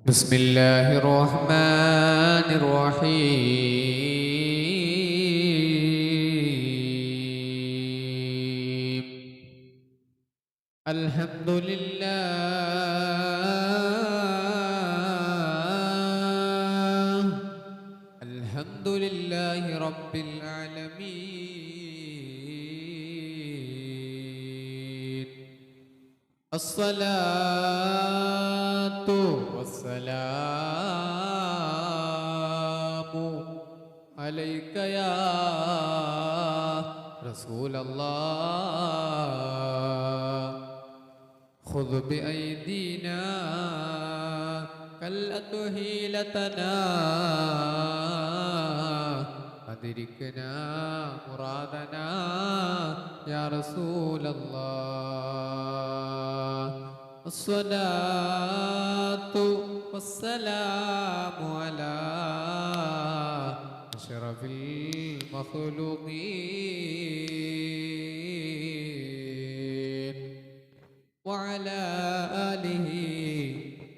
بسم الله الرحمن الرحيم الحمد لله رب العالمين الصلاة والسلام عليك يا رسول الله خذ بأيدينا كالأطه لتنا أدركنا مرادنا يا رسول الله الصلاة والسلام على أشرف المخلوقين وعلى آله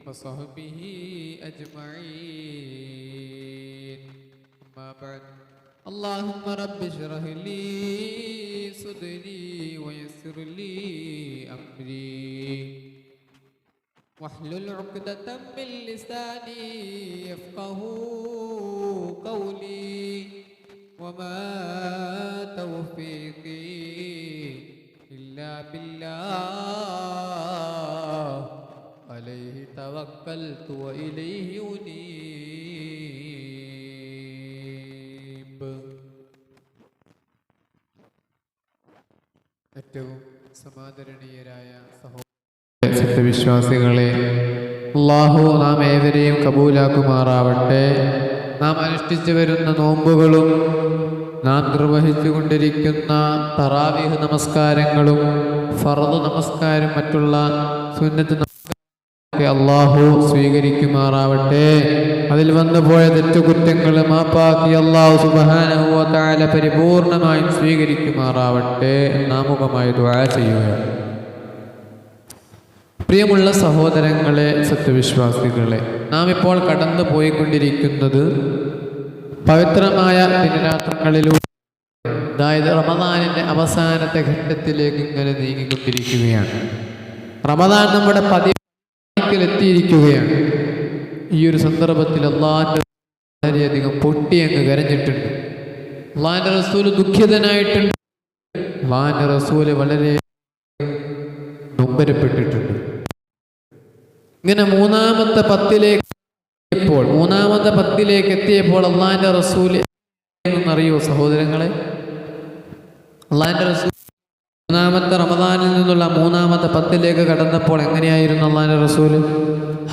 وصحبه أجمعين أما بعد اللهم رب اشرح لي صدري ويسر لي أمري واحلل عقدة من لساني يفقه قولي وما توفيقي إلا بالله عليه توكلت وإليه أنيب. ഏറ്റവും സമാദരണീയരായ സത്യവിശ്വാസികളെ, അല്ലാഹു നാം ഏവരെയും കബൂലാക്കുമാറാവട്ടെ. നാം അനുഷ്ഠിച്ചു വരുന്ന നോമ്പുകളും നാം നിർവഹിച്ചു കൊണ്ടിരിക്കുന്ന തറാവീഹ് നമസ്കാരങ്ങളും ഫർദ് നമസ്കാരം മറ്റുള്ള സുന്നത്ത് അല്ലാഹു സ്വീകരിക്കുമാറാവട്ടെ. അതിൽ വന്നുപോയ തെറ്റുകുറ്റങ്ങൾ മാപ്പാക്കി അല്ലാഹു സുബ്ഹാനഹു വ തആല പരിപൂർണമായും സ്വീകരിക്കുമാറാവട്ടെ എന്നാമുഖമായി ദുആ ചെയ്യുക. പ്രിയമുള്ള സഹോദരങ്ങളെ, സത്യവിശ്വാസികളെ, നാം ഇപ്പോൾ കടന്നു പോയിക്കൊണ്ടിരിക്കുന്നത് പവിത്രമായ ദിനരാത്രങ്ങളിലൂടെ, അതായത് റമദാനിന്റെ അവസാനത്തെ ഘട്ടത്തിലേക്ക് ഇങ്ങനെ നീങ്ങിക്കൊണ്ടിരിക്കുകയാണ്. റമദാൻ നമ്മുടെ പതിവിലെത്തിയിരിക്കുകയാണ്. ഈ ഒരു സന്ദർഭത്തിൽ അള്ളാഹുവിന്റെ വളരെയധികം പൊട്ടി അങ്ങ് കരഞ്ഞിട്ടുണ്ട്. അള്ളാഹുവിന്റെ റസൂല് ദുഃഖിതനായിട്ടുണ്ട്. അള്ളാഹുവിന്റെ റസൂല് വളരെ നൊമ്പരപ്പെട്ടിട്ടുണ്ട്. ഇങ്ങനെ മൂന്നാമത്തെ പത്തിലേക്ക് എത്തിയപ്പോൾ അള്ളാഹിന്റെ റസൂല് എന്നറിയോ സഹോദരങ്ങളെ? അള്ളാഹിന്റെ റസൂൽ മൂന്നാമത്തെ റമദാനിൽ നിന്നുള്ള മൂന്നാമത്തെ പത്തിലേക്ക് കടന്നപ്പോൾ എങ്ങനെയായിരുന്നു അള്ളാഹിന്റെ റസൂല്?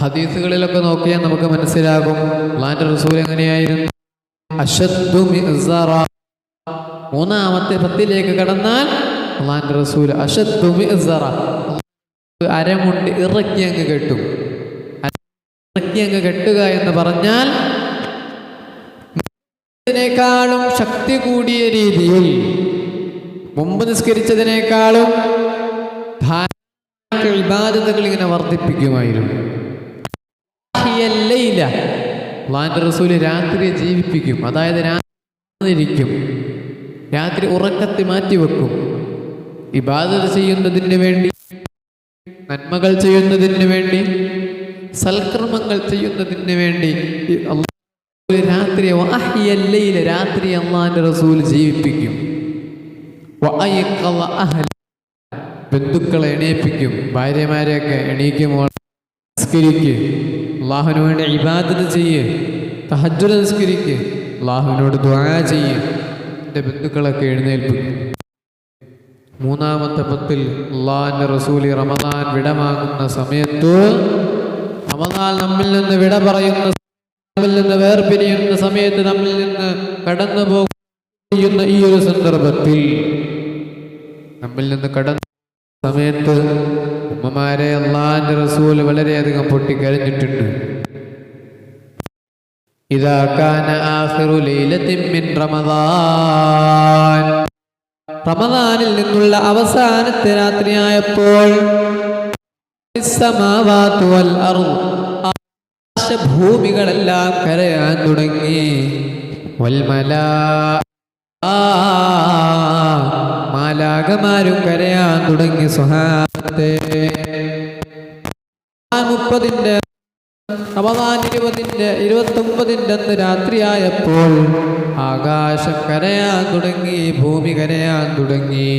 ഹദീസുകളിലൊക്കെ നോക്കിയാൽ നമുക്ക് മനസ്സിലാകും അള്ളാഹിന്റെ റസൂൽ എങ്ങനെയായിരുന്നു. അശദ്ദു മിഅ്സറ, മൂന്നാമത്തെ പത്തിലേക്ക് കടന്നാൽ അള്ളാഹിന്റെ റസൂൽ അശദ്ദു മിഅ്സറ, അരമുണ്ട് ഇറക്കി അങ്ങ് കെട്ടും. ഇറക്കി അങ്ങ് കെട്ടുക എന്ന് പറഞ്ഞാൽ ിനേക്കാളും ശക്തി കൂടിയ രീതിയിൽ, മുമ്പ് നിസ്കരിച്ചതിനേക്കാളും ഇബാദത്തുകൾ ഇങ്ങനെ വർദ്ധിപ്പിക്കുമായിരുന്നു. അല്ലാഹുവിന്റെ റസൂൽ രാത്രിയെ ജീവിപ്പിക്കും. അതായത് രാത്രി ഉറക്കത്തെ മാറ്റിവെക്കും. ഇബാദത്ത് ചെയ്യുന്നതിന് വേണ്ടി, നന്മകൾ ചെയ്യുന്നതിന് വേണ്ടി, സൽക്കർമ്മങ്ങൾ ചെയ്യുന്നതിന് വേണ്ടി രാത്രി അള്ളാഹുവിന്റെ റസൂൽ ജീവിപ്പിക്കും. ബന്ധുക്കളെ എണീപ്പിക്കും. ഭാര്യമാരെയൊക്കെ എണീക്കുമ്പോൾ നിസ്കരിക്ക്, അള്ളാഹുവിന് വേണ്ടി ഇബാദത്ത് ചെയ്യ്, തഹജ്ജുദ് നിസ്കരിക്ക്, അള്ളാഹുവിനോട് ദുആ ചെയ്യ്. എൻ്റെ ബന്ധുക്കളൊക്കെ എഴുന്നേൽപ്പിക്കും. മൂന്നാമത്തെ പത്തിൽ അള്ളാഹുവിന്റെ റസൂൽ റമദാൻ വിടവാങ്ങുന്ന സമയത്ത്, റമദാൻ നമ്മിൽ നിന്ന് വിട പറയുന്ന, നമ്മിൽ നിന്ന് വേർപിരിയുന്ന സമയത്ത്, നമ്മിൽ നിന്ന് കടന്നു പോകുന്ന ഈ ഒരു സന്ദർഭത്തിൽ, നമ്മിൽ നിന്ന് കടന്ന സമയത്ത് ഉമ്മമാരെ അള്ളാഹുവിന്റെ റസൂൽ വളരെയധികം പൊട്ടിക്കരഞ്ഞിട്ടുണ്ട്. ഇദാ കാന ആഖിറു ലൈലത്തിൻ മിൻ റമദാൻ, റമദാനിൽ നിന്നുള്ള അവസാനത്തെ രാത്രിയായപ്പോൾ ആകാശഭൂമികളെല്ലാം കരയാൻ തുടങ്ങി. മാലാകമാരും കരയാൻ തുടങ്ങി. സ്വഹാബത്തെ റമദാൻ 29 അന്ന് രാത്രിയായപ്പോൾ ആകാശം കരയാൻ തുടങ്ങി, ഭൂമി കരയാൻ തുടങ്ങി.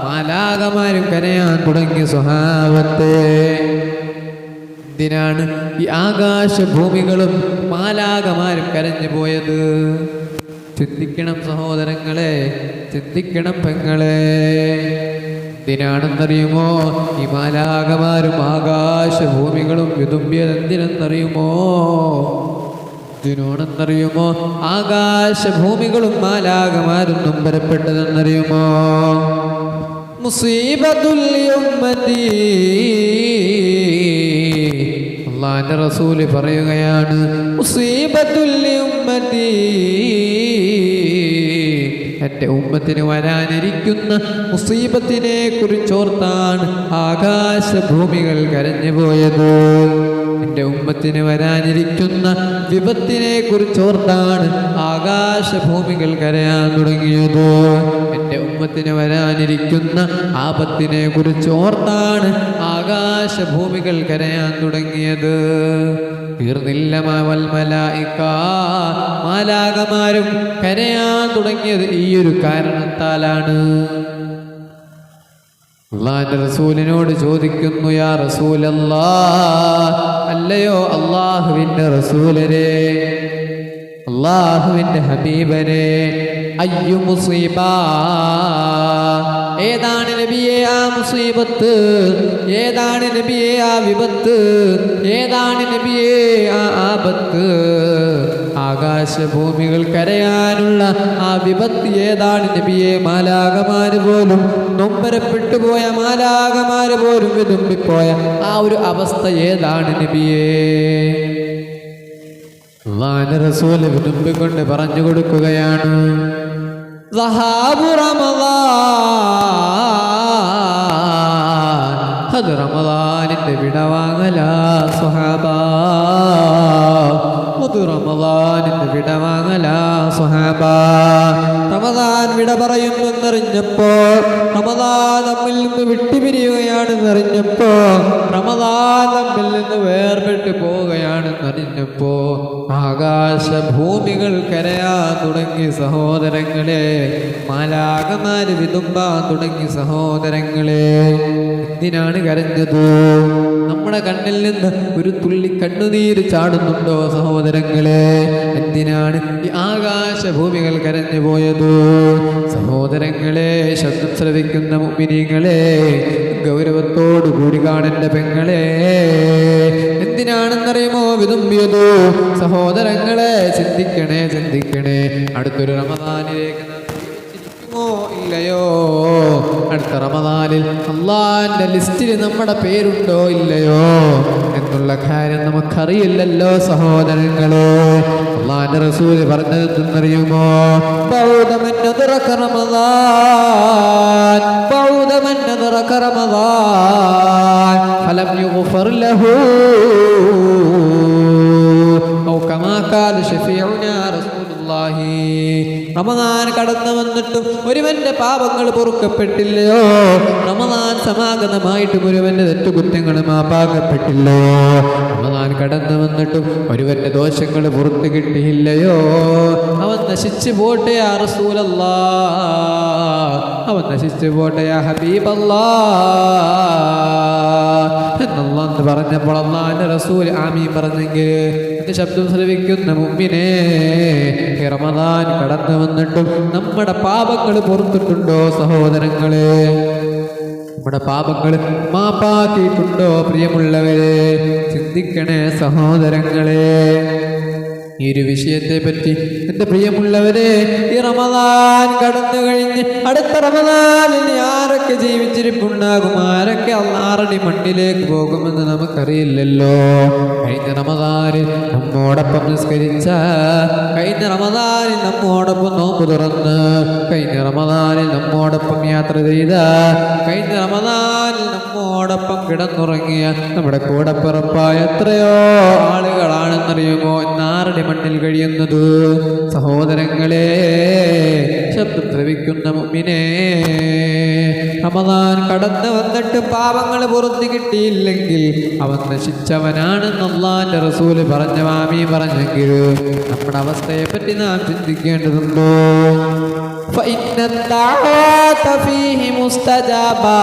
മാലാകമാരും കരയാൻ തുടങ്ങി. സ്വഹാബത്തെ എന്തിനാണ് ഈ ആകാശഭൂമികളും മാലാകമാരും കരഞ്ഞു പോയത്? ചിന്തിക്കണം സഹോദരങ്ങളെ, ചിന്തിക്കണം പെങ്ങളെ. എന്തിനാണെന്നറിയുമോ ഈ മാലാകമാരും ആകാശഭൂമികളും വിതുമ്പിയത്? എന്തിനെന്നറിയുമോ? എന്തിനാണെന്നറിയുമോ ആകാശഭൂമികളും മാലാകമാരും നൊമ്പരപ്പെട്ടതെന്നറിയുമോ? മുസീബത്തുൽ ഉമ്മത്തി, അല്ലാഹുവിന്റെ റസൂല് പറയുകയാണ്, മുസീബത്തുൽ ഉമ്മത്തി, എൻ്റെ ഉമ്മത്തിന് വരാനിരിക്കുന്ന മുസീബത്തിനെ കുറിച്ചോർത്താണ് ആകാശഭൂമികൾ കരഞ്ഞു പോയത്. എൻ്റെ ഉമ്മത്തിന് വരാനിരിക്കുന്ന വിപത്തിനെ കുറിച്ചോർത്താണ് ആകാശഭൂമികൾ കരയാൻ തുടങ്ങിയത്. എൻ്റെ ഉമ്മത്തിന് വരാനിരിക്കുന്ന ആപത്തിനെ കുറിച്ചോർത്താണ് ആകാശഭൂമികൾ കരയാൻ തുടങ്ങിയത്. തീർന്നില്ല. മാലാകമാരും കരയാൻ തുടങ്ങിയത് ഈ ഒരു കാരണത്താലാണ്. അല്ലാഹുവിന്റെ റസൂലിനോട് ചോദിക്കുന്നു, യാ റസൂലല്ലാഹ്, അല്ലയോ അല്ലാഹുവിന്റെ റസൂലരെ, അല്ലാഹുവിന്റെ ഹബീബരെ, അയ്യു മുസീബ, ഏതാണ് നബിയെ ആ മുസീബത്ത്? ഏതാണ് നബിയെ ആ വിപത്ത്? ഏതാണ് നബിയെ ആ ആപത്ത്? ആകാശഭൂമികൾ കരയാനുള്ള ആ വിപത്ത് ഏതാണ് നബിയെ? മാലാകമാര് പോലും നൊമ്പരപ്പെട്ടു പോയ, മാലാകമാര് പോലും വിതുമ്പിപ്പോയ ആ ഒരു അവസ്ഥ ഏതാണ് നബിയെ? അല്ലാഹുവിന്റെ റസൂല് വിതുമ്പിക്കൊണ്ട് പറഞ്ഞു കൊടുക്കുകയാണ്, അത് റമദാനിന്റെ വിടവാങ്ങലാ സ്വഹാബ, അത് റമദാനിന്റെ വിടവാങ്ങലാ സ്വഹാബ. റമദാൻ വിട പറയുമെന്നറിഞ്ഞപ്പോ, റമദാൻ നമ്മിൽ നിന്ന് വിട്ടുപിരിയുകയാണെന്നറിഞ്ഞപ്പോ, റമദാൻ നമ്മിൽ നിന്ന് വേർപെട്ടു പോവുകയാണെന്നറിഞ്ഞപ്പോ ആകാശഭൂമികൾ കരയാൻ തുടങ്ങി സഹോദരങ്ങളെ. മാലാകമാര് വിതുമ്പാൻ തുടങ്ങി സഹോദരങ്ങളെ. എന്തിനാണ് കരഞ്ഞത്? നമ്മുടെ കണ്ണിൽ നിന്ന് ഒരു തുള്ളി കണ്ണുനീര് ചാടുന്നുണ്ടോ സഹോദരങ്ങളെ? എന്തിനാണ് ഈ ആകാശഭൂമികൾ കരഞ്ഞു പോയത്? സഹോദരങ്ങളെ, ശബ്ദം ശ്രവിക്കുന്ന മുഅ്മിനീങ്ങളെ, ഗൗരവത്തോടു കൂടി കാണേണ്ട പെങ്ങളെ, എന്തിനാണെന്നറിയുമോ വിതുമ്പിയത്? സഹോദരങ്ങളെ, ചിന്തിക്കണേ, ചിന്തിക്കണേ. അടുത്തൊരു റമദാനിലേക്ക് ഇല്ലയോ? അടുത്ത റമദാനിൽ അല്ലാഹുവിന്റെ ലിസ്റ്റിൽ നമ്മുടെ പേരുണ്ടോ ഇല്ലയോ എന്നുള്ള കാര്യം നമുക്കറിയില്ലല്ലോ സഹോദരങ്ങളെ. അല്ലാഹുവിന്റെ റസൂൽ പറഞ്ഞത് എന്നറിയുമോ? ബൗദമൻ നദറക റമദാൻ, ബൗദമൻ നദറക റമദാൻ ഫലം യുഗ്ഫർ ലഹു ഔ കമാ ഖാല ശഫീഉനാ റസൂലുള്ളാഹി. റമദാൻ കടന്നു വന്നിട്ടും ഒരുവന്റെ പാപങ്ങൾ പൊറുക്കപ്പെട്ടില്ലയോ? റമദാൻ സമാഗതമായിട്ടും ഒരുവന്റെ തെറ്റുകുറ്റങ്ങൾ മാപ്പാക്കപ്പെട്ടില്ലയോ? റമദാൻ കടന്നു വന്നിട്ടും ഒരുവന്റെ ദോഷങ്ങൾ പുറത്തു കിട്ടിയില്ലയോ? അവൻ നശിച്ചു പോട്ടെ യാ റസൂലല്ലാഹ്, അവൻ നശിച്ചു പോട്ടെ യാ ഹബീബല്ലാഹ് എന്നല്ലാഹ് പറഞ്ഞപ്പോൾ അല്ലാഹുവിന്റെ റസൂൽ ആമീൻ പറഞ്ഞെങ്കിൽ എന്റെ ശബ്ദം ശ്രവിക്കുന്ന മുഅ്മിനേ, റമദാൻ കടന്നു വന്നിട്ടും നമ്മുടെ പാപങ്ങൾ പുറത്തിട്ടുണ്ടോ സഹോദരങ്ങളെ? നമ്മുടെ പാപങ്ങൾ മാപ്പാക്കിയിട്ടുണ്ടോ പ്രിയമുള്ളവരെ? ചിന്തിക്കണേ സഹോദരങ്ങളെ. ഈ ഒരു വിഷയത്തെ പറ്റി എൻ്റെ പ്രിയമുള്ളവരെ, ഈ റമദാൻ കടന്നു കഴിഞ്ഞ് അടുത്ത റമദാനിൽ ആരൊക്കെ ജീവിച്ചിരിപ്പുണ്ടാകും, ആരൊക്കെ അള്ളാഹുവിന്റെ മണ്ണിലേക്ക് പോകുമെന്ന് നമുക്കറിയില്ലല്ലോ. കഴിഞ്ഞ റമദാനിൽ നമ്മോടൊപ്പം നിസ്കരിച്ച, കഴിഞ്ഞ റമദാനിൽ നമ്മോടൊപ്പം നോമ്പ് തുറന്ന്, കഴിഞ്ഞ റമദാനിൽ നമ്മോടൊപ്പം യാത്ര ചെയ്ത, കഴിഞ്ഞ റമദാനിൽ നമ്മോടൊപ്പം കിടന്നുറങ്ങിയ നമ്മുടെ കൂടപ്പിറപ്പായ എത്രയോ ആളുകളാണെന്നറിയുമോ ഇന്നാരുടെ മണ്ണിൽ കഴിയുന്നത്. സഹോദരങ്ങളെ, ശബ്ദം ശ്രവിക്കുന്ന മുഅ്മിനേ, റമദാൻ കടന്നു വന്നിട്ട് പാപങ്ങൾ പുറത്തു കിട്ടിയില്ലെങ്കിൽ അവൻ നശിച്ചവനാണെന്ന് അല്ലാഹുവിന്റെ റസൂല് പറഞ്ഞ ആമീൻ പറഞ്ഞെങ്കിൽ നമ്മുടെ അവസ്ഥയെ പറ്റി നാം ചിന്തിക്കേണ്ടതുണ്ടോ? فإن الدعوات فيه مستجابة.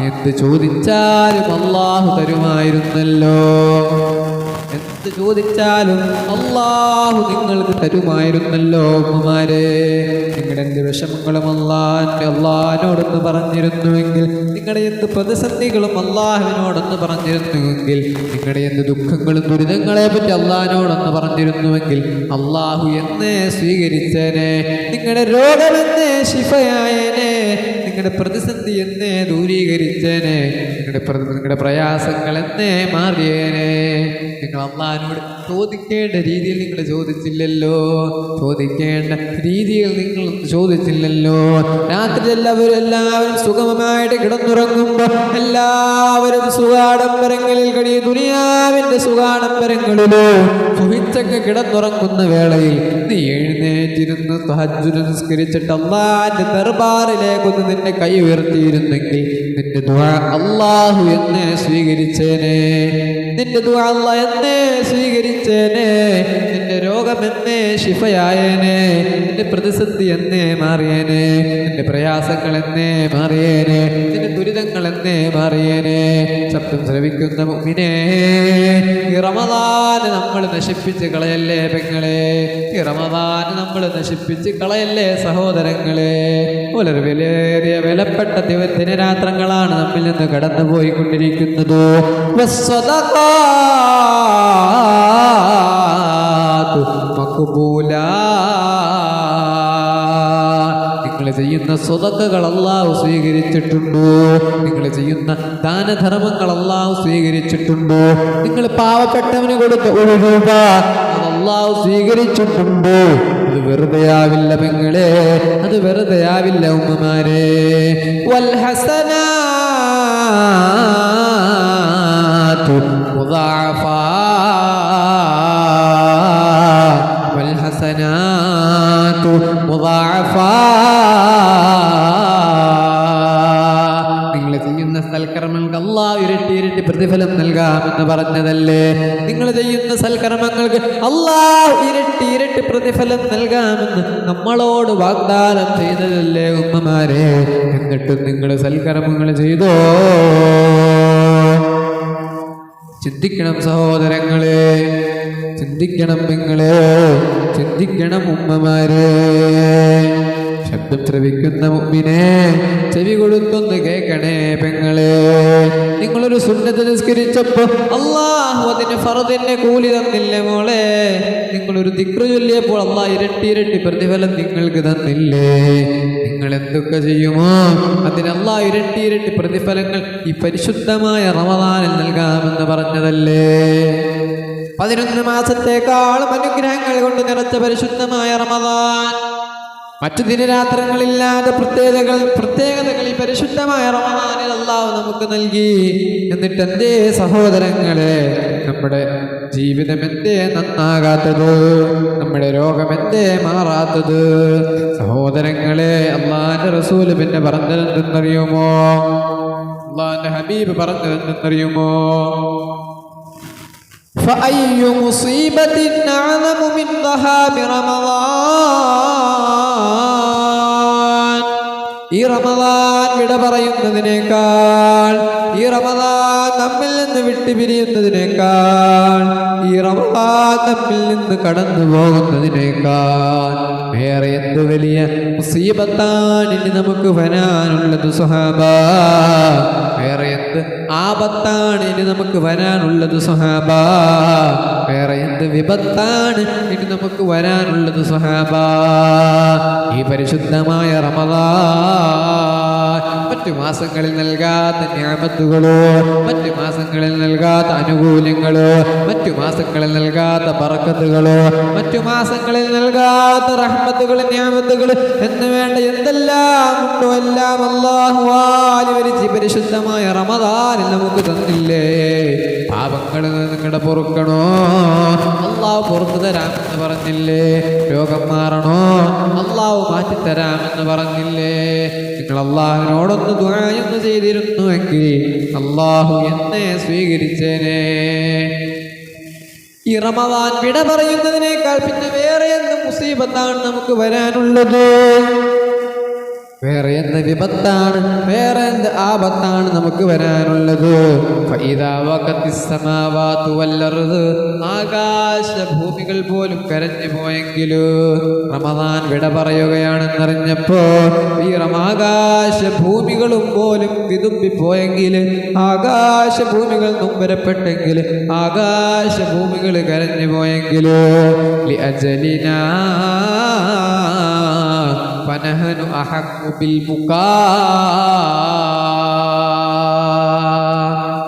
എന്ത് ചോദിച്ചാലും അല്ലാഹു തരുമായിരുന്നല്ലോ, എന്ത് ചോദിച്ചാലും അല്ലാഹു നിങ്ങൾക്ക് തരുമായിരുന്നല്ലോ. ഉമ്മമാരെ, നിങ്ങളുടെ എന്ത് വിഷമങ്ങളും അല്ലാഹുവിനോടൊന്ന് പറഞ്ഞിരുന്നുവെങ്കിൽ, നിങ്ങളുടെ എന്ത് പ്രതിസന്ധികളും അല്ലാഹുവിനോടൊന്ന് പറഞ്ഞിരുന്നുവെങ്കിൽ, നിങ്ങളുടെ എന്ത് ദുഃഖങ്ങളും ദുരിതങ്ങളെ പറ്റി അല്ലാഹുവിനോടൊന്ന് പറഞ്ഞിരുന്നുവെങ്കിൽ അല്ലാഹു എന്നേ സ്വീകരിച്ചേനെ. നിങ്ങളുടെ രോഗമെന്നേ ശിഫയായേനെ, നിങ്ങളുടെ പ്രതിസന്ധി എന്നേ ദൂരീകരിച്ചേനെ, നിങ്ങളുടെ പ്രയാസങ്ങൾ എന്നേ മാറിയേനെ. നിങ്ങൾ അള്ളാഹിനോട് ചോദിക്കേണ്ട രീതിയിൽ നിങ്ങൾ ചോദിച്ചില്ലല്ലോ, ചോദിക്കേണ്ട രീതിയിൽ നിങ്ങൾ ചോദിച്ചില്ലല്ലോ. രാത്രി എല്ലാവരും സുഗമമായിട്ട് കിടന്നുറങ്ങുമ്പോൾ എല്ലാവരും സുഖാഡംബരങ്ങളിൽ കഴിയും, ദുനിയാവിന്റെ സുഖാഡംബരങ്ങളിലോ സുഹിച്ചൊക്കെ കിടന്നുറങ്ങുന്ന വേളയിൽ നീ എഴുന്നേറ്റിരുന്ന് തഹജ്ജുദ് നിസ്കരിച്ചിട്ട് അള്ളാഹിന്റെ ദർബാറിലേക്കൊന്ന് നിന്റെ കൈ ഉയർത്തിയിരുന്നെങ്കിൽ നിന്റെ ദുആ അല്ലാഹു എന്നെ സ്വീകരിച്ചേനെ, നിന്റെ ദുആ അല്ലാഹു എന്നെ സ്വീകരിച്ചേനെ, നിന്റെ രോഗം എന്നെ ശിഫയായേനെ, നിന്റെ പ്രതിസന്ധി എന്നേ മാറിയേനെ, നിന്റെ പ്രയാസങ്ങൾ എന്നേ മാറിയേനെ, നിന്റെ ദുരിതങ്ങൾ എന്നേ മാറിയേനെ. ശബ്ദം ശ്രവിക്കുന്ന മുഅ്മിനേ, ഈ റമദാൻ നമ്മൾ നശിപ്പിച്ച് കളയല്ലേ പെങ്ങളെ, ഈ റമദാൻ നമ്മൾ നശിപ്പിച്ച് കളയല്ലേ സഹോദരങ്ങളെ. വളരെ വിലപ്പെട്ട ദിനരാത്രങ്ങളാണ് നമ്മിൽ നിന്ന് കടന്നു പോയിക്കൊണ്ടിരിക്കുന്നത്. നിങ്ങൾ ചെയ്യുന്ന സ്വതക്കകൾ അല്ലാഹു സ്വീകരിച്ചിട്ടുണ്ടോ? നിങ്ങൾ ചെയ്യുന്ന ദാനധർമ്മങ്ങൾ അല്ലാഹു സ്വീകരിച്ചിട്ടുണ്ടോ? നിങ്ങൾ പാവപ്പെട്ടവന് കൊടുത്ത 1 രൂപ അത് അല്ലാഹു സ്വീകരിച്ചിട്ടുണ്ടോ? അത് വെറുതെ ആവില്ല പെങ്ങളെ, അത് വെറുതെ ആവില്ല ഉമ്മമാരെ. വൽ ഹസനാതു മുദാഅഫാ, വൽ ഹസനാതു മുദാഅഫാ. നിങ്ങൾ ചെയ്യുന്ന സൽക്കർമ്മങ്ങൾക്ക് അല്ലാഹു ഇരട്ടി ഇരട്ടി പ്രതിഫലം നൽകാമെന്ന് പറഞ്ഞതല്ലേ? നിങ്ങൾ ചെയ്യുന്ന സൽക്കർമ്മങ്ങൾക്ക് അല്ലാഹു ഇരട്ടി ഇരട്ടി പ്രതിഫലം നൽകാമെന്ന് നമ്മളോട് വാഗ്ദാനം ചെയ്തതല്ലേ ഉമ്മമാരെ? എന്നിട്ടും നിങ്ങൾ സൽക്കർമ്മങ്ങൾ ചെയ്തോ? ചിന്തിക്കണം സഹോദരങ്ങളെ, ചിന്തിക്കണം പെങ്ങളെ, ചിന്തിക്കണം ഉമ്മമാരെ. ശബ്ദം ശ്രവിക്കുന്ന മുഅ്മിനേ, ചെവി കൊടുത്തൊന്ന് കേൾക്കണേ പെങ്ങളെ. നിങ്ങളൊരു സുന്നത്ത് നിസ്കരിച്ചപ്പോൾ അല്ലാഹു അതിന് ഫർദിന്റെ കൂലി തന്നില്ലേ മോളെ? നിങ്ങളൊരു ദിക്റ് ചൊല്ലിയപ്പോൾ അല്ലാഹു ഇരട്ടി ഇരട്ടി പ്രതിഫലം നിങ്ങൾക്ക് തന്നില്ലേ? നിങ്ങൾ എന്തൊക്കെ ചെയ്യുമോ അതിന് അല്ലാഹു ഇരട്ടി ഇരട്ടി പ്രതിഫലങ്ങൾ ഈ പരിശുദ്ധമായ റമദാനിൽ നൽകാമെന്ന് പറഞ്ഞതല്ലേ? 11 മാസത്തേക്കാളും അനുഗ്രഹങ്ങൾ കൊണ്ട് നിറച്ച പരിശുദ്ധമായ റമദാൻ, മറ്റു ദിനരാത്രങ്ങളില്ലാതെ പ്രത്യേകതകൾ ഈ പരിശുദ്ധമായ റമദാനിൽ അല്ലാഹു നമുക്ക് നൽകി. എന്നിട്ട് എന്തേ സഹോദരങ്ങളെ നമ്മുടെ ജീവിതം എന്തേ നന്നാകാത്തത്? നമ്മുടെ രോഗം എന്തേ മാറാത്തത്? സഹോദരങ്ങളെ, അല്ലാഹുവിന്റെ റസൂല് പിന്നെ പറഞ്ഞതെന്തെന്നറിയുമോ? അല്ലാഹുവിന്റെ ഹബീബ് പറഞ്ഞതെന്തെന്നറിയുമോ? فأي مصيبة أعظم من ذهاب رمضان. ഈ റമദാൻ വിട പറയുന്നതിനേക്കാൾ, ഈ റമദാൻ നമ്മിൽ നിന്ന് വിട്ടുപിരിയുന്നതിനേക്കാൾ, ഈ റമദാൻ നമ്മിൽ നിന്ന് കടന്നു പോകുന്നതിനേക്കാൾ വേറെ എന്ത് വലിയ മുസീബത്താണ് ഇനി നമുക്ക് വരാനുള്ളത് സ്വഹാബാ? വേറെ എന്ത് ആപത്താണ് ഇനി നമുക്ക് വരാനുള്ളത് സ്വഹാബാ? വേറെ എന്ത് വിപത്താണ് ഇനി നമുക്ക് വരാനുള്ളത് സ്വഹാബാ? ഈ പരിശുദ്ധമായ റമദാൻ മറ്റു മാസങ്ങളിൽ നൽകാത്ത നിഅമത്തുകളോ, മറ്റു മാസങ്ങളിൽ നൽകാത്ത അനുകൂല്യങ്ങളോ, മറ്റു മാസങ്ങളിൽ നൽകാത്ത ബറക്കത്തുകളോ, മറ്റു മാസങ്ങളിൽ നൽകാത്ത റഹ്മത്തുകളും നിഅമത്തുകളും എന്ന് വേണ്ട എന്തെല്ലാം ഉണ്ടോ എല്ലാം അല്ലാഹു വാരിവലിച്ച് പരിശുദ്ധമായ റമദാനിൽ നമുക്ക് തന്നില്ലേ? പാപങ്ങൾ നിങ്ങളുടെ പൊറുക്കണോ? അല്ലാഹു പുറത്തു തരാമെന്ന് പറഞ്ഞില്ലേ? രോഗം മാറണോ? അല്ലാഹു മാറ്റിത്തരാമെന്ന് പറഞ്ഞില്ലേ? നിങ്ങൾ അല്ലാഹുവിനോടൊന്ന് ദുആ എന്ന് ചെയ്തിരുന്നുവെങ്കിൽ അല്ലാഹു എന്നെ സ്വീകരിച്ചേനെ. ഈ റമദാൻ വിട പറയുന്നതിനേക്കാൾ പിന്നെ വേറെ എന്ത് മുസീബത്താണ് നമുക്ക് വരാനുള്ളത്? വേറെ എന്ത് വിപത്താണ്, വേറെ എന്ത് ആപത്താണ് നമുക്ക് വരാനുള്ളത്? ആകാശഭൂമികൾ പോലും കരഞ്ഞു പോയെങ്കിലോ റമദാൻ വിട പറയുകയാണെന്നറിഞ്ഞപ്പോ ഈ ആകാശഭൂമികളും പോലും വിതുമ്പിപ്പോയെങ്കിൽ, ആകാശഭൂമികൾ നൊമ്പരപ്പെട്ടെങ്കിൽ, ആകാശഭൂമികൾ കരഞ്ഞു പോയെങ്കിലോ ലിഅജലിനാ ഫനഹനു അഹഖു ബിൽ ബുകാ.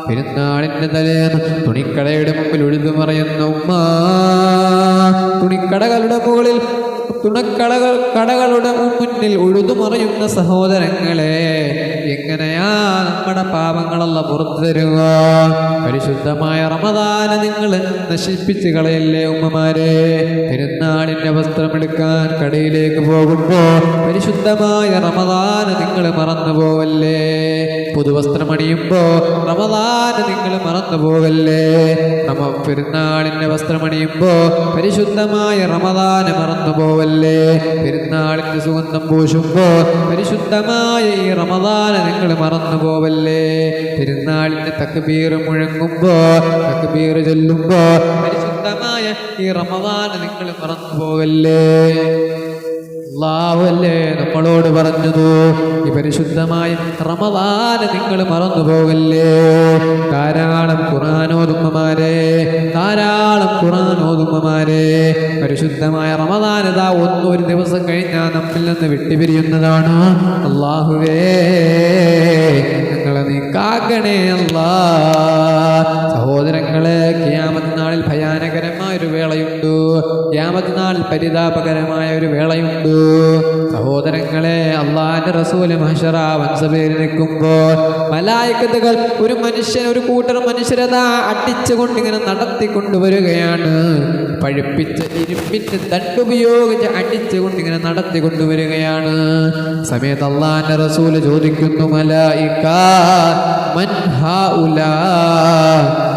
പെരുന്നാളിന്റെ തലേന്ന് തുണിക്കടയുടെ മുമ്പിൽ ഉഴുതു മറയുന്ന ഉമ്മ, തുണിക്കടകളുടെ മുകളിൽ കടകളുടെ മുന്നിൽ ഉഴുതുമറിയുന്ന സഹോദരങ്ങളെ, എങ്ങനെയാ നമ്മുടെ പാപങ്ങളല്ല പുറത്തു തരുക? പരിശുദ്ധമായ റമദാനെ നിങ്ങൾ നശിപ്പിച്ച് കളയല്ലേ ഉമ്മമാരെ? പെരുന്നാളിന്റെ വസ്ത്രമെടുക്കാൻ കടയിലേക്ക് പോകുമ്പോ പരിശുദ്ധമായ റമദാനെ നിങ്ങൾ മറന്നു പോവല്ലേ? പുതുവസ്ത്രമണിയുമ്പോ റമദാനെ നിങ്ങൾ മറന്നു പോവല്ലേ? പെരുന്നാളിന്റെ വസ്ത്രമണിയുമ്പോ പരിശുദ്ധമായ റമദാനെ മറന്നു പോവല്ലേ? പെരുന്നാളിന്റെ സുഗന്ധം പൂശുമ്പോ പരിശുദ്ധമായ ഈ റമദാനെ നിങ്ങൾ മറന്നു പോവല്ലേ? പെരുന്നാളിന്റെ തക്ബീർ മുഴങ്ങുമ്പോ, തക്ബീർ ചൊല്ലുമ്പോ പരിശുദ്ധമായ ഈ റമദാനെ നിങ്ങൾ മറന്നു പോവല്ലേ? അല്ലാഹുവല്ലേ നമ്മളോട് പറഞ്ഞത്, ഈ പരിശുദ്ധമായ റമദാനെ നിങ്ങൾ മറന്നു പോകല്ലേ? ധാരാളം ഖുർആനോതുമ്മമാരെ, ധാരാളം ഖുർആനോതുമ്മമാരെ, പരിശുദ്ധമായ റമദാൻ ഇതാ ഒരു ദിവസം കഴിഞ്ഞാൽ നമ്മിൽ നിന്ന് വിട്ടുപിരിയുന്നതാണ്. അല്ലാഹുവേ ഞങ്ങളെ നീ കാക്കണേ അല്ലാ. സഹോദരങ്ങളെ, ഖിയാമത്ത് നാളിൽ ഭയാനകരമായ ഒരു വേളയുണ്ട്, ഖിയാമത്ത് നാളിൽ പരിതാപകരമായ ഒരു വേളയുണ്ട്. സഹോദരങ്ങളെ, അല്ലാഹുവിന്റെ റസൂല് മഹ്ശറ വൻസഭയിൽ നിൽക്കുമ്പോൾ മലായികത്തുകൾ ഒരു കൂട്ടർ മനുഷ്യരതാ അടിച്ചുകൊണ്ട് ഇങ്ങനെ നടത്തിക്കൊണ്ടുവരികയാണ്. പഴുപ്പിച്ച ഇരുമ്പിന്റെ ദണ്ടുപയോഗിച്ച് അടിച്ചുകൊണ്ട് ഇങ്ങനെ നടത്തിക്കൊണ്ടുവരികയാണ്. സമയത്ത് അല്ലാഹുവിന്റെ റസൂല് ചോദിക്കുന്നു, മലായിക മൻ ഹൗലാ?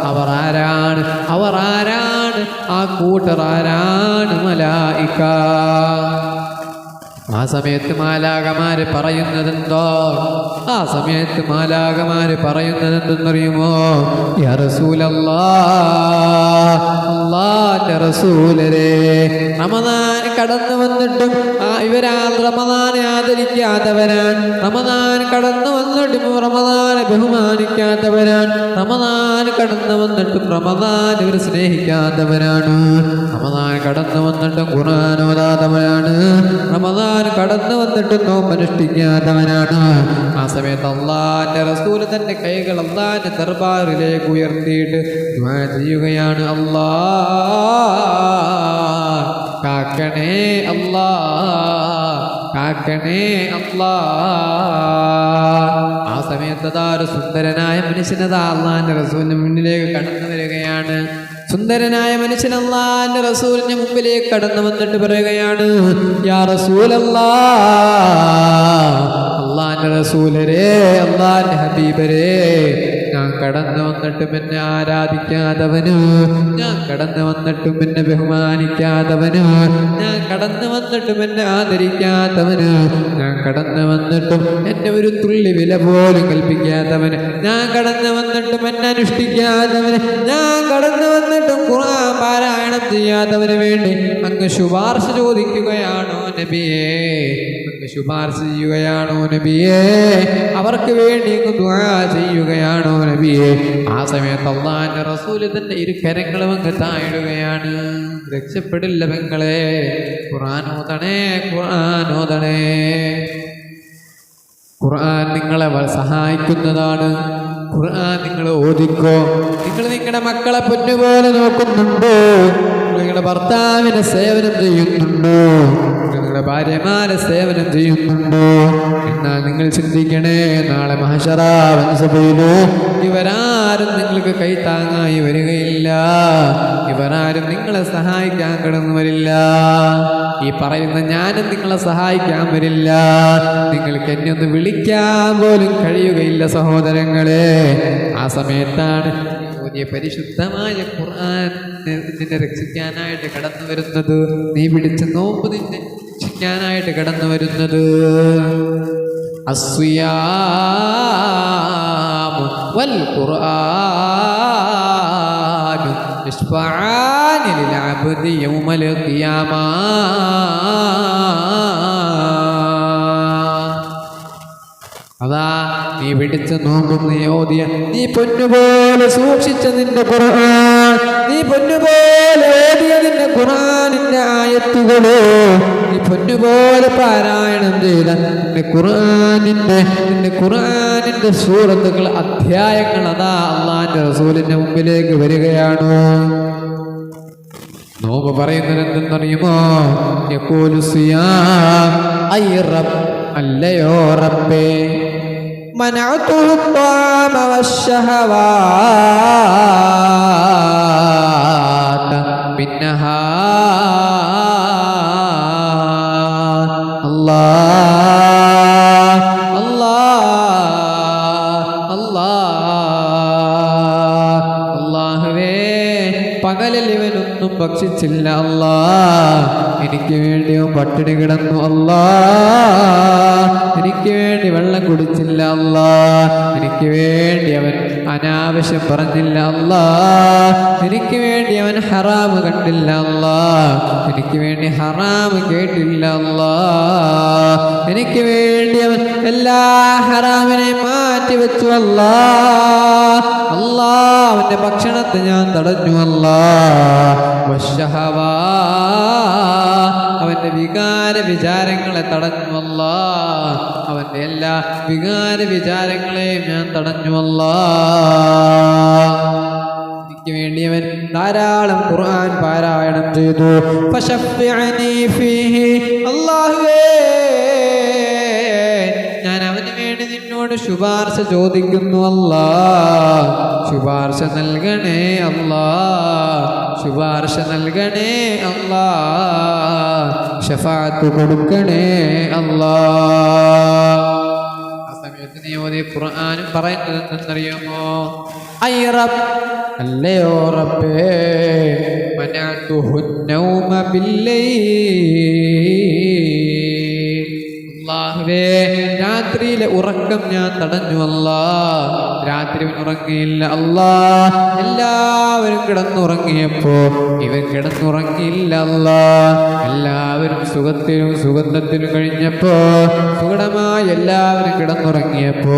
അവർ ആരാണ്? അവർ ആരാണ്? ആ കൂട്ടർ ആരാണ്? മലായിക. ആ സമയത്ത് മാലാകമാര് പറയുന്നതെന്തോ? ആ സമയത്ത് മാലാകമാര് പറയുന്നതെന്തെന്നറിയുമോ? യാ റസൂലല്ലാഹ്, അല്ലാഹുവിന്റെ റസൂലരെ, റമദാൻ കടന്നു വന്നിട്ടും ഇവരാ റമദാനെ ആദരിക്കാത്തവരാണ്, റമദാൻ കടന്നു വന്നിട്ടും റമദാനെ ബഹുമാനിക്കാത്തവരാണ്, റമദാൻ കടന്നു വന്നിട്ടും റമദാൻ ഇവർ സ്നേഹിക്കാത്തവരാണ്, റമദാൻ കടന്നു വന്നിട്ടും ഖുർആൻ ഓതാത്തവരാണ്, റമദാൻ കടന്നു വന്നിട്ടും നോമ്പ് അനുഷ്ഠിക്കാത്തവനാണ്. ആ സമയത്ത് അല്ലാഹുവിന്റെ റസൂൽ തന്റെ കൈകൾ അല്ലാഹുവിന്റെ ദർബാറിലേക്ക് ഉയർത്തിയിട്ട് ദുആ ചെയ്യുകയാണ്, അല്ലാഹ് കാക്കണേ അല്ലാഹ്, കാക്കണേ അല്ലാഹ്. ആ സമയത്ത് ഒരു സുന്ദരനായ മനുഷ്യനതാ അല്ലാഹുവിന്റെ റസൂലിന്റെ മുന്നിലേക്ക് കടന്നു വരികയാണ്. സുന്ദരനായ മനുഷ്യൻ അല്ലാഹുവിന്റെ റസൂലിന്റെ മുമ്പിലേക്ക് കടന്നു വന്നിട്ട് പറയുകയാണ്, യാ റസൂലല്ലാഹ്, അള്ളാന്റെ റസൂലരെ, അള്ളാന്റെ ഹബീബരെ, ഞാൻ കടന്നു വന്നിട്ടും എന്നെ ആരാധിക്കാത്തവന്, ഞാൻ കടന്നു വന്നിട്ടും എന്നെ ബഹുമാനിക്കാത്തവന്, ഞാൻ കടന്നു വന്നിട്ടും എന്നെ ആദരിക്കാത്തവന്, ഞാൻ കടന്നു വന്നിട്ടും എന്നെ ഒരു തുള്ളി വില പോലും കൽപ്പിക്കാത്തവന്, ഞാൻ കടന്നു വന്നിട്ടും എന്നെ അനുഷ്ഠിക്കാത്തവന്, ഞാൻ കടന്നു വന്നിട്ടും ഖുർആൻ പാരായണം ചെയ്യാത്തവന് വേണ്ടി അങ്ങ് ശുപാർശ ചോദിക്കുകയാണോ നബിയേ? അങ്ങ് ശുപാർശ ചെയ്യുകയാണോ നബിയേ? അവർക്ക് വേണ്ടി അങ്ങ് ദുആ ചെയ്യുകയാണോ നബിയേ? ആ സമയത്ത് അല്ലാഹുവിന്റെ റസൂല് തന്നെ ഇരു കരങ്ങളും അങ്ങ് താഴിടുകയാണ്. രക്ഷപ്പെടില്ല പെങ്ങളെ, ഖുർആൻ ഓതണേ, ഖുർആൻ ഓതണേ. ഖുർആൻ നിങ്ങളെ സഹായിക്കുന്നതാണ്. ഖുർആൻ നിങ്ങൾ ഓദിക്കോ. നിങ്ങൾ നിങ്ങളുടെ മക്കളെ പൊന്നുപോലെ നോക്കുന്നുണ്ടോ? നിങ്ങളുടെ ഭർത്താവിനെ സേവനം ചെയ്യുന്നുണ്ടോ? നിങ്ങളുടെ ഭാര്യമാരെ സേവനം ചെയ്യുന്നുണ്ടോ? എന്നാൽ നിങ്ങൾ ചിന്തിക്കണേ, നാളെ മഹശറാ വൻസഭയിലോ ഇവരാരും നിങ്ങൾക്ക് കൈത്താങ്ങായി വരികയില്ല. ഇവരാരും നിങ്ങളെ സഹായിക്കാൻ കടന്നു വരില്ല. ഈ പറയുന്ന ഞാനും നിങ്ങളെ സഹായിക്കാൻ വരില്ല. നിങ്ങൾക്ക് എന്നെ ഒന്ന് വിളിക്കാൻ പോലും കഴിയുകയില്ല സഹോദരങ്ങളെ. ആ സമയത്താണ് പുതിയ പരിശുദ്ധമായ ഖുർആൻ നിന്നെ രക്ഷിക്കാനായിട്ട് കടന്നു വരുന്നത്. നീ പിടിച്ച നോമ്പ് നിന്നെ രക്ഷിക്കാനായിട്ട് കടന്നു വരുന്നത്. അസ്വിയാമു വൽ ഖുർആനു യശ്ഫഅാനി ലിൽ അബ്ദി യൗമൽ ഖിയാമ. അതാ നീ പിടിച്ച നോമ്പും നീ ഓതിയ, നീ പൊന്നുപോലെ സൂക്ഷിച്ച നിന്റെ ഖുർആൻ, നീ പൊന്നുപോലെ ഓതിയ നിന്റെ ഖുർആനിന്റെ ആയത്തുകളോ, നീ പൊന്നുപോലെ പാരായണം ചെയ്ത നിന്റെ ഖുർആനിന്റെ സൂറത്തുകൾ, അധ്യായങ്ങൾ അതാ അള്ളാന്റെ റസൂലിന്റെ മുമ്പിലേക്ക് വരികയാണോ? നോമ്പ് പറയുന്നത് എന്തെന്നറിയുമോ? യഖൂലു സിയാം ഐ റബ്ബ്, അല്ലയോ റബ്ബേ, മനഅതുഹു ത്വാമ വശ്ശഹവാത ബിന്നഹാർ. അല്ലാഹ് അല്ലാഹ് അല്ലാഹ് അല്ലാഹുവേ, പകലിൽ ഇവനൊന്നും ഭക്ഷിച്ചില്ല അല്ലാഹ്, എനിക്ക് വേണ്ടി അവൻ പട്ടിണി കിടന്നു അല്ലാഹ്, എനിക്ക് വേണ്ടി വെള്ളം കുടിച്ചില്ല അല്ലാഹ്, എനിക്ക് വേണ്ടി അവൻ അനാവശ്യം പറഞ്ഞില്ല അല്ലാഹ്, എനിക്ക് വേണ്ടി അവൻ ഹറാമ് കണ്ടില്ല അല്ലാഹ്, എനിക്ക് വേണ്ടി ഹറാമ് കേട്ടില്ല അല്ലാഹ്, എനിക്ക് വേണ്ടി അവൻ എല്ലാ ഹറാമിനെ മാറ്റി വെച്ചു അല്ലാഹ്, അല്ലാഹ് അവന്റെ ഭക്ഷണത്തെ ഞാൻ തടഞ്ഞു അല്ലാഹ്, വശ്ശഹവാ അവന്റെ വികാര വിചാരങ്ങളെ തടഞ്ഞു അല്ലാഹ്, അവന്റെ എല്ലാ വികാര വിചാരങ്ങളെയും ഞാൻ തടഞ്ഞു അല്ലാഹ്. എനിക്ക് വേണ്ടി അവൻ ധാരാളം ഖുർആൻ പാരായണം ചെയ്തു. ഫശഫ്ഫിഅനി ഫീഹി, അല്ലാഹുവേ ഞാൻ അവന് വേണ്ടി നിന്നോട് ശുപാർശ ചോദിക്കുന്നു അല്ലാഹ്, ശുപാർശ നൽകണേ അല്ലാഹ്, ശുപാർശ നൽകണേ അല്ലാഹ്, ശഫാഅത്ത് കൊടുക്കണേ അല്ലാഹ്. ആ സമയത്ത് നീ ഓതിയ ഖുർആനും പറയുന്നത് എന്തെന്നറിയാമോ? ഐ റബ്ബ്, അല്ലയോ റബ്ബേ, മനഅതുഹു നൗമ ബില്ലൈൽ, അല്ലാഹുവേ രാത്രിയിലെ ഉറക്കം ഞാൻ തടഞ്ഞു അല്ലാഹ്, രാത്രി ഇവൻ ഉറങ്ങിയില്ല അല്ലാഹ്, എല്ലാവരും കിടന്നുറങ്ങിയപ്പോ ഇവൻ കിടന്നുറങ്ങിയില്ല അല്ലാഹ്, എല്ലാവരും സുഗന്ധത്തിലും കഴിഞ്ഞപ്പോ, സുഖമായി എല്ലാവരും കിടന്നുറങ്ങിയപ്പോ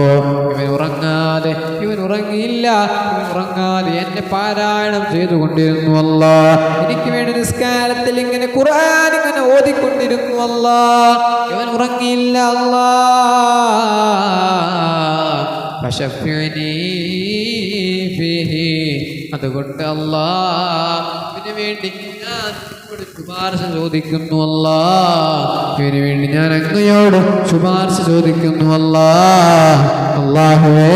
ഇവൻ ഉറങ്ങിയില്ല, ഇവൻ ഉറങ്ങാതെ എന്നെ പാരായണം ചെയ്തുകൊണ്ടിരുന്നു അല്ലാഹ്, എനിക്ക് വേണ്ടി നിസ്കാരത്തിൽ ഇങ്ങനെ ഖുർആൻ ഇങ്ങനെ ഓതിക്കൊണ്ടിരുന്നു അല്ലാഹ്, ഇവൻ ഉറങ്ങിയില്ല അല്ലാഹ്. ഫശഫ്ഫിഅനി ഫീഹി, അതുകൊണ്ട് അല്ലാഹ് ഇതിനു വേണ്ടി ഞാൻ ശുപാർശ ചോദിക്കുന്നു അല്ലാഹ്, ഇതിനു വേണ്ടി ഞാൻ അങ്ങയോട് ശുപാർശ ചോദിക്കുന്നു അല്ലാഹ്, അല്ലാഹുവേ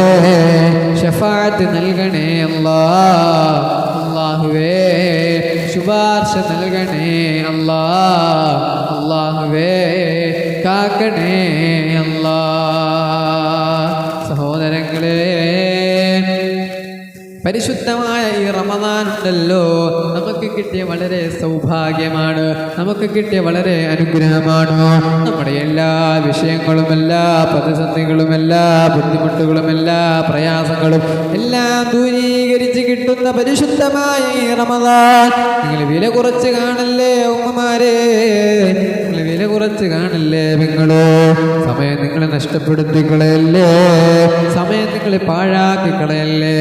ശഫാഅത്ത് നൽകണേ അല്ലാഹ്, അല്ലാഹുവേ ശുപാർശ നൽകണേ അല്ലാഹ്, അല്ലാഹുവേ കാക്കണേ അല്ലാഹ്. പരിശുദ്ധമായ ഈ റമദാൻ ഉണ്ടല്ലോ, നമുക്ക് കിട്ടിയ വളരെ സൗഭാഗ്യമാണ്, നമുക്ക് കിട്ടിയ വളരെ അനുഗ്രഹമാണ്. നമ്മുടെ എല്ലാ വിഷയങ്ങളും, എല്ലാ പ്രതിസന്ധികളും, എല്ലാ ബുദ്ധിമുട്ടുകളും, എല്ലാ പ്രയാസങ്ങളും എല്ലാം ദൂരീകരിച്ച് കിട്ടുന്ന പരിശുദ്ധമായ ഈ റമദാൻ നിങ്ങൾ വില കുറച്ച് കാണല്ലേ ഉമ്മമാരെ, നിങ്ങൾ വില കുറച്ച് കാണല്ലേ പെങ്ങളോ. സമയം നിങ്ങളെ നഷ്ടപ്പെടുത്തി കളയല്ലേ, സമയം നിങ്ങളെ പാഴാക്കി കളയല്ലേ.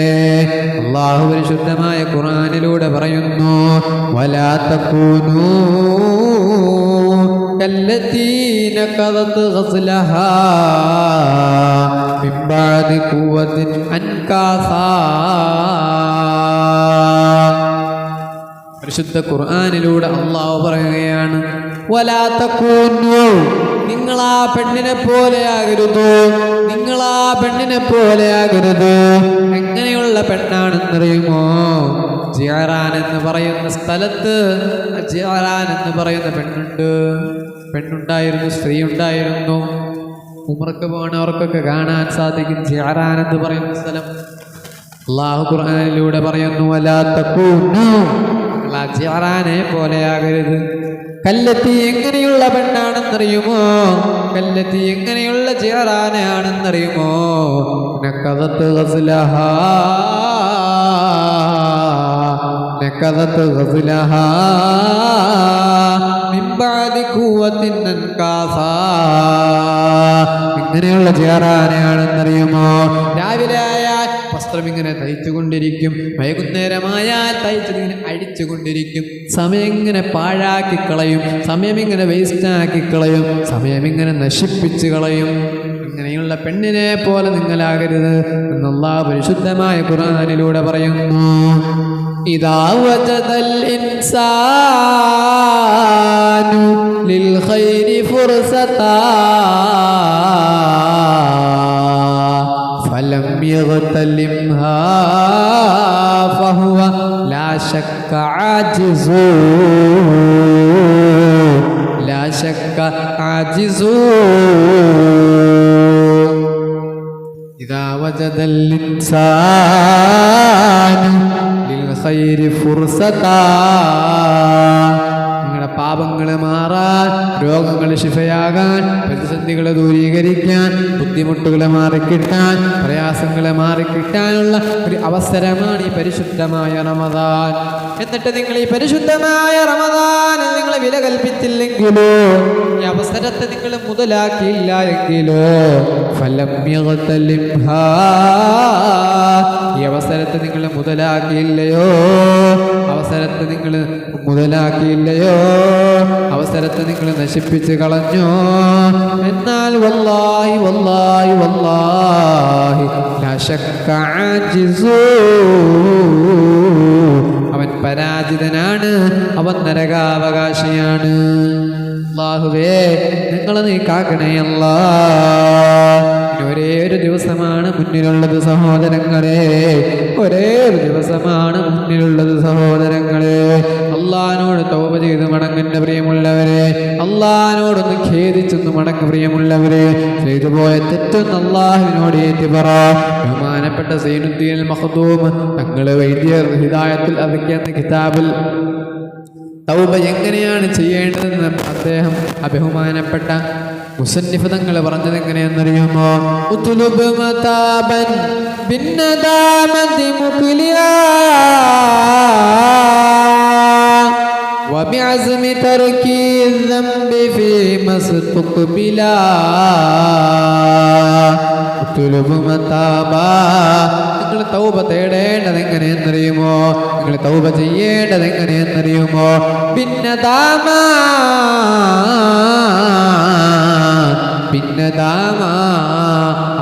അല്ലാഹു പരിശുദ്ധമായ ഖുർആനിലൂടെ പറയുന്നു, വലാ തകൂനൂ കല്ലതീ നഖദത് ഗസ്ലഹാ മിൻ ബഅദി ഖുവ്വത്തിൻ അൻകാസാ. പരിശുദ്ധ ഖുർആനിലൂടെ അല്ലാഹു പറയുകയാണ്, വലാ തകൂനൂ, നിങ്ങളാ പെണ്ണിനെ പോലെയാകരുത്, നിങ്ങളാ പെണ്ണിനെ പോലെയാകരുത്. എങ്ങനെയുള്ള പെണ്ണാണെന്നറിയുമോ? ജിഅറാൻ എന്ന് പറയുന്ന സ്ഥലത്ത് ജിഅറാൻ എന്ന് പറയുന്ന പെണ്ണുണ്ടായിരുന്നു, സ്ത്രീ ഉണ്ടായിരുന്നു. ഉംറക്ക് പോണവർക്കൊക്കെ കാണാൻ സാധിക്കും ജിഅറാൻ എന്ന് പറയുന്ന സ്ഥലം. അല്ലാഹു ഖുർആനിലൂടെ പറയുന്നു, വലാ തകൂനൂ, ജിഅറാനെ പോലെയാകരുത്. കല്ലത്തി, എങ്ങനെയുള്ള പെണ്ണാണെന്നറിയുമോ? കല്ലത്തി, എങ്ങനെയുള്ള ജിഅറാനാണെന്നറിയുമോ? നഖദത് ഗസ്ലഹാ, നഖദത് ഗസ്ലഹാ മിൻ ബഅദി ഖുവ്വത്തിൻ അൻകാസാ. എങ്ങനെയുള്ള ജിഅറാനാണെന്നറിയുമോ? രാവിലെ ആയാൽ വസ്ത്രം ഇങ്ങനെ തയ്ച്ചുകൊണ്ടിരിക്കും, വൈകുന്നേരമായാൽ തയ്ച്ചതിങ്ങനെ അഴിച്ചുകൊണ്ടിരിക്കും. സമയം ഇങ്ങനെ പാഴാക്കി കളയും, സമയം ഇങ്ങനെ വേസ്റ്റാക്കി കളയും, സമയം ഇങ്ങനെ നശിപ്പിച്ച് കളയും. ഇങ്ങനെയുള്ള പെണ്ണിനെ പോലെ നിങ്ങളാകരുത് എന്ന് അല്ലാഹു പരിശുദ്ധമായ ഖുർആനിലൂടെ പറയുന്നു. ഇദാ വജദൽ ഇൻസാനു ലിൽ ഖൈരി ഫുർസതാ ഫലം യഗ്തലിംഹാ ഫഹുവ ലാ ശക്ക ആജിസു, ലാ ശക്ക ആജിസു. ഇദാ വജദൽ ഇൻസാനു ലിൽ ഖൈരി ഫുർസതാ, നിങ്ങളുടെ പാപങ്ങൾ മാറാൻ, രോഗങ്ങൾ ശിഫയാകാൻ, പ്രതിസന്ധികളെ ദൂരീകരിക്കാൻ, ബുദ്ധിമുട്ടുകളെ മാറിക്കിട്ടാൻ, പ്രയാസങ്ങളെ മാറിക്കിട്ടാനുള്ള ഒരു അവസരമാണ് ഈ പരിശുദ്ധമായ റമദാൻ. എന്നിട്ട് നിങ്ങൾ ഈ പരിശുദ്ധമായ റമദാനിൽ നിങ്ങൾ വില കൽപ്പിച്ചില്ലെങ്കിലോ, ഈ അവസരത്തെ നിങ്ങൾ മുതലാക്കിയില്ല എങ്കിലോ, ഫലം യഗ്തലിംഹാ, ഈ അവസരത്തെ നിങ്ങൾ മുതലാക്കിയില്ലയോ, അവസരത്തെ നിങ്ങൾ മുതലാക്കിയില്ലയോ, അവസരത്തെ നിങ്ങൾ നശിപ്പിച്ച് കളഞ്ഞോ, എന്നാൽ വല്ലാഹി വല്ലാഹി വല്ലാഹി ലാ ശക്ക ആജിസു, അവൻ പരാജിതനാണ്, അവൻ നരകാവകാശിയാണ്. അല്ലാഹുവേ, നിങ്ങൾ നീ കാക്കണേ അല്ലാഹ്. ഒരേ ഒരു ദിവസമാണ് മുന്നിലുള്ളത് സഹോദരങ്ങളെ, ഒരേ ഒരു ദിവസമാണ് മുന്നിലുള്ളത് സഹോദരങ്ങളെ. അള്ളാഹിനോട് തൗബ ചെയ്ത് മടങ്ങുന്ന പ്രിയമുള്ളവരെ, അള്ളാഹിനോടൊന്ന് ഖേദിച്ചൊന്ന് മടങ്ങ് പ്രിയമുള്ളവരെ. ചെയ്തു പോയ തെറ്റൊന്ന് അള്ളാഹുവിനോട് ഏറ്റുപറ. ബഹുമാനപ്പെട്ട സൈനുദ്ദീൻ മഖ്ദൂം തങ്ങൾ വൈദ്യ ഹിദായത്തുൽ അദ്കിയ എന്ന കിതാബിൽ തൗബ എങ്ങനെയാണ് ചെയ്യേണ്ടതെന്ന് അദ്ദേഹം ബഹുമാനപ്പെട്ട മുസന്നിഫ് തങ്ങൾ പറഞ്ഞത് എങ്ങനെയെന്നറിയുമോ? ഉത്ലുബ് മതാബൻ ബിന്നദാമതി മുഖ്ലിയാ വബിഅസ്മി തർകി الذنബി ഫീ മസ്തുഖ്ബിലാ. ഉത്ലുബ് മതാബാ, നിങ്ങൾ തൗബ തേടേണ്ടത് എങ്ങനെയെന്നറിയുമോ? നിങ്ങൾ തൗബ ചെയ്യേണ്ടത് എങ്ങനെയെന്നറിയുമോ? ബിന്നദാമ,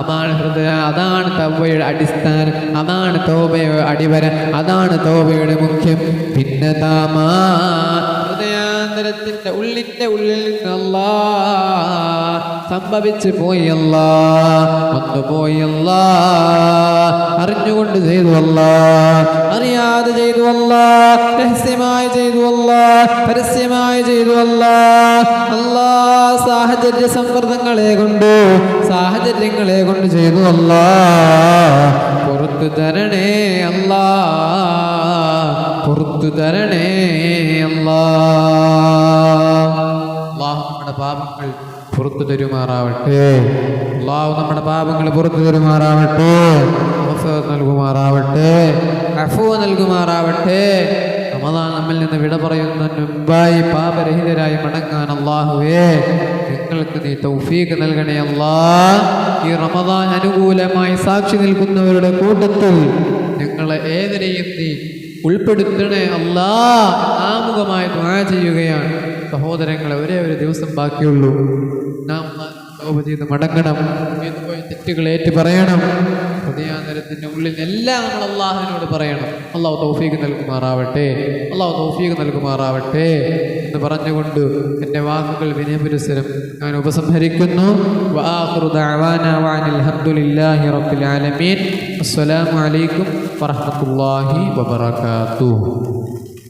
അതാണ് ഹൃദയ, അതാണ് തൗബയുടെ അടിസ്ഥാനം, അതാണ് തൗബയുടെ അടിവര, അതാണ് തൗബയുടെ മുഖ്യം. ഭിന്നതാമ, ഹൃദയാന്തരത്തിന്റെ ഉള്ളിന്റെ ഉള്ളിൽ നിന്ന് അല്ലാഹ് സംഭവിച്ചു പോയല്ല, വന്നു പോയല്ല, അറിഞ്ഞുകൊണ്ട് ചെയ്തു അല്ല, അറിയാതെ ചെയ്തു അല്ല, രഹസ്യമായി ചെയ്തു അല്ല, പരസ്യമായി ചെയ്തു അല്ല. അല്ലാഹ് സാഹചര്യ സമ്മർദ്ദങ്ങളെ കൊണ്ട്, സാഹചര്യങ്ങളെ കൊണ്ട് ചെയ്തു അല്ല. പുറത്തു തരണേ അല്ലാഹ്. പുറത്തു തരുമാറാവട്ടെ. അല്ലാഹു നമ്മുടെ പാപങ്ങൾ പുറത്തു തരുമാറാവട്ടെ, മഗ്ഫിറത്ത് നൽകുമാറാവട്ടെ, അഫ്വ നൽകുമാറാവട്ടെ. റമദാൻ നമ്മിൽ നിന്ന് വിട പറയുന്നതിന് മുമ്പായി പാപരഹിതരായി മടങ്ങാൻ അല്ലാഹുവേ ഞങ്ങൾക്ക് നീ തൗഫീഖ് നൽകണേ അല്ലാഹ്. ഈ റമദാൻ അനുകൂലമായി സാക്ഷി നിൽക്കുന്നവരുടെ കൂട്ടത്തിൽ ഞങ്ങളെ ഏവരെയും നീ ഉൾപ്പെടുത്തണേ അല്ലാഹ്. ആമുഖമായി ദുആ ചെയ്യുകയാണ്. സഹോദരങ്ങളെ, ഒരേ ഒരു ദിവസം ബാക്കിയുള്ളൂ. നാം തൗബ ചെയ്ത് മടങ്ങണം. പോയ തെറ്റുകൾ ഏറ്റു പറയണം. ഹൃദയാന്തരത്തിൻ്റെ ഉള്ളിൽ എല്ലാം നമ്മൾ അള്ളാഹുവിനോട് പറയണം. അള്ളാഹു തൗഫീഖ് നൽകുമാറാവട്ടെ, അള്ളാഹു തൗഫീഖ് നൽകുമാറാവട്ടെ എന്ന് പറഞ്ഞുകൊണ്ട് എൻ്റെ വാക്കുകൾ വിനയപുരസ്സരം ഞാൻ ഉപസംഹരിക്കുന്നു. വആഖിറു ദഅവാനാ വഅനിൽ ഹംദുലില്ലാഹി റബ്ബിൽ ആലമീൻ. അസ്സലാമു അലൈക്കും വറഹ്മത്തുള്ളാഹി വബറകാതുഹു.